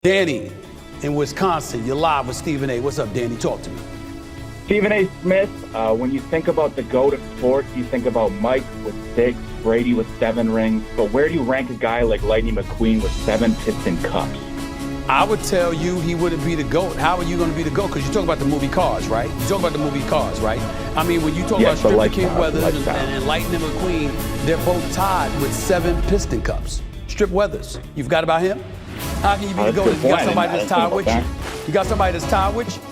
Danny in Wisconsin, you're live with Stephen A. What's up, Danny? Talk to me. Stephen A. Smith, when you think about the GOAT of sports, you think about Mike with 6, Brady with 7 rings. But where do you rank a guy like Lightning Mcqueen with 7 Piston Cups? I would tell you he wouldn't be the GOAT. How are you going to be the GOAT? Because you talk about the movie Cars, right? You talk about the movie Cars, right? I mean, when you talk about Stripper King Weathers and Lightning Mcqueen, they're both tied with 7 Piston Cups. Strip Weathers, you've got about him? How can you be the GOAT if you got somebody that's tied with you? You got somebody that's tied with you?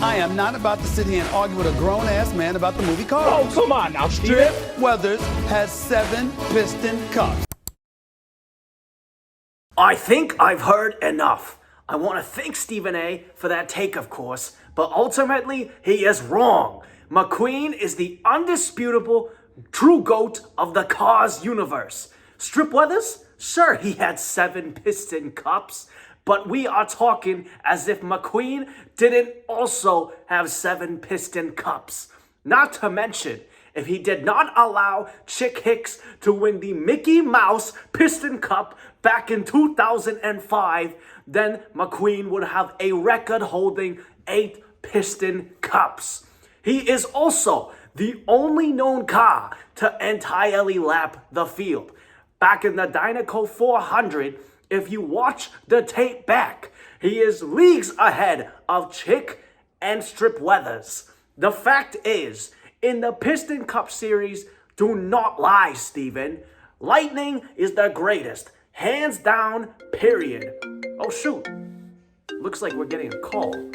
I am not about to sit here and argue with a grown-ass man about the movie Cars. Oh, come on now, Strip Weathers has 7 Piston Cups. I think I've heard enough. I want to thank Stephen A. for that take, of course, but ultimately, he is wrong. McQueen is the undisputable true GOAT of the Cars universe. Strip Weathers? Sure, he had 7 Piston Cups, but we are talking as if McQueen didn't also have 7 Piston Cups. Not to mention, if he did not allow Chick Hicks to win the Mickey Mouse Piston Cup back in 2005, then McQueen would have a record-holding 8 Piston Cups. He is also the only known car to entirely lap the field. Back in the Dynaco 400, if you watch the tape back, he is leagues ahead of Chick and Strip Weathers. The fact is, in the Piston Cup series, do not lie, Steven. Lightning is the greatest. Hands down, period. Oh, shoot. Looks like we're getting a call.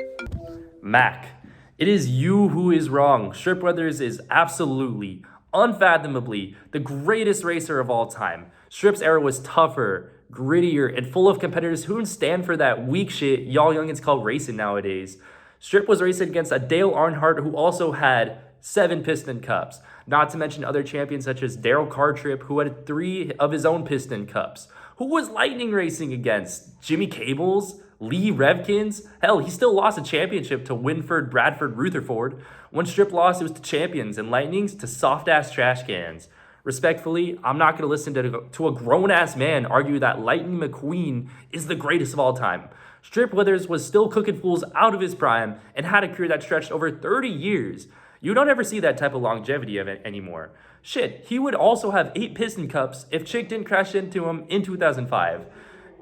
Mack, it is you who is wrong. Strip Weathers is absolutely, unfathomably, the greatest racer of all time. Strip's era was tougher, grittier, and full of competitors who stand for that weak shit y'all youngins call racing nowadays. Strip was racing against a Dale Earnhardt who also had 7 Piston Cups, not to mention other champions such as Daryl Cartrip, who had 3 of his own Piston Cups. Who was Lightning racing against? Jimmy Cables? Lee Revkins? Hell, he still lost a championship to Winford, Bradford, Rutherford. When Strip lost, it was to champions, and Lightning's to soft-ass trash cans. Respectfully, I'm not going to listen to a grown-ass man argue that Lightning McQueen is the greatest of all time. Strip Weathers was still cooking fools out of his prime and had a career that stretched over 30 years. You don't ever see that type of longevity of it anymore. Shit, he would also have 8 Piston Cups if Chick didn't crash into him in 2005.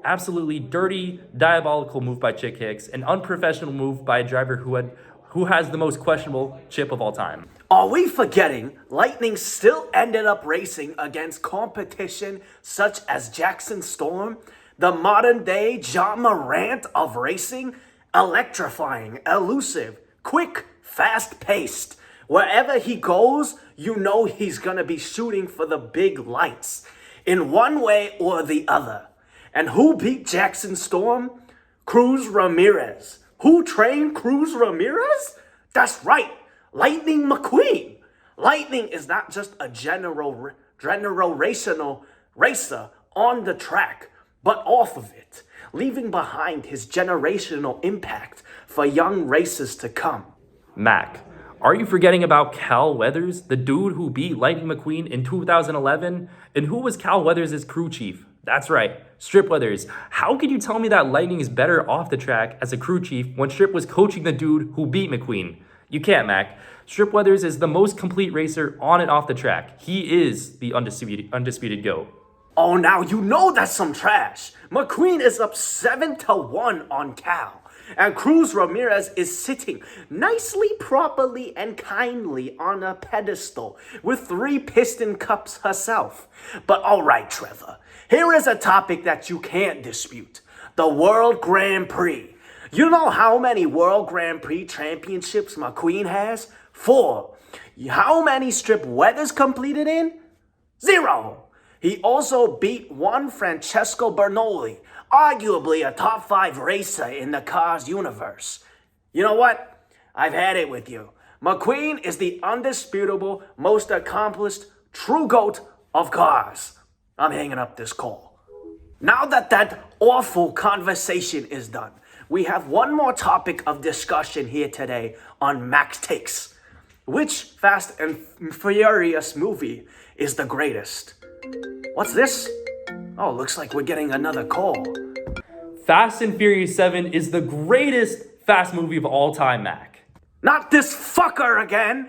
Absolutely dirty, diabolical move by Chick Hicks, an unprofessional move by a driver who has the most questionable chip of all time. Are we forgetting Lightning still ended up racing against competition such as Jackson Storm, the modern-day John Morant of racing? Electrifying, elusive, quick, fast-paced. Wherever he goes, you know he's gonna be shooting for the big lights, in one way or the other. And who beat Jackson Storm? Cruz Ramirez. Who trained Cruz Ramirez? That's right, Lightning McQueen. Lightning is not just a generational racer on the track, but off of it, leaving behind his generational impact for young racers to come. Mack, are you forgetting about Cal Weathers, the dude who beat Lightning McQueen in 2011? And who was Cal Weathers' crew chief? That's right, Strip Weathers. How can you tell me that Lightning is better off the track as a crew chief when Strip was coaching the dude who beat McQueen? You can't, Mack. Strip Weathers is the most complete racer on and off the track. He is the undisputed GOAT. Oh, now you know that's some trash. McQueen is up 7-1 on Cal. And Cruz Ramirez is sitting nicely, properly, and kindly on a pedestal with 3 Piston Cups herself. But all right, Trevor, here is a topic that you can't dispute. The World Grand Prix. You know how many World Grand Prix championships McQueen has? 4. How many Strip Weathers completed in? 0. He also beat one Francesco Bernoulli, arguably a top 5 racer in the Cars universe. You know what? I've had it with you. McQueen is the undisputable, most accomplished, true GOAT of Cars. I'm hanging up this call. Now that awful conversation is done, we have one more topic of discussion here today on Macks Takes. Which Fast and Furious movie is the greatest? What's this? Oh, looks like we're getting another call. Fast and Furious 7 is the greatest fast movie of all time, Mack. Not this fucker again!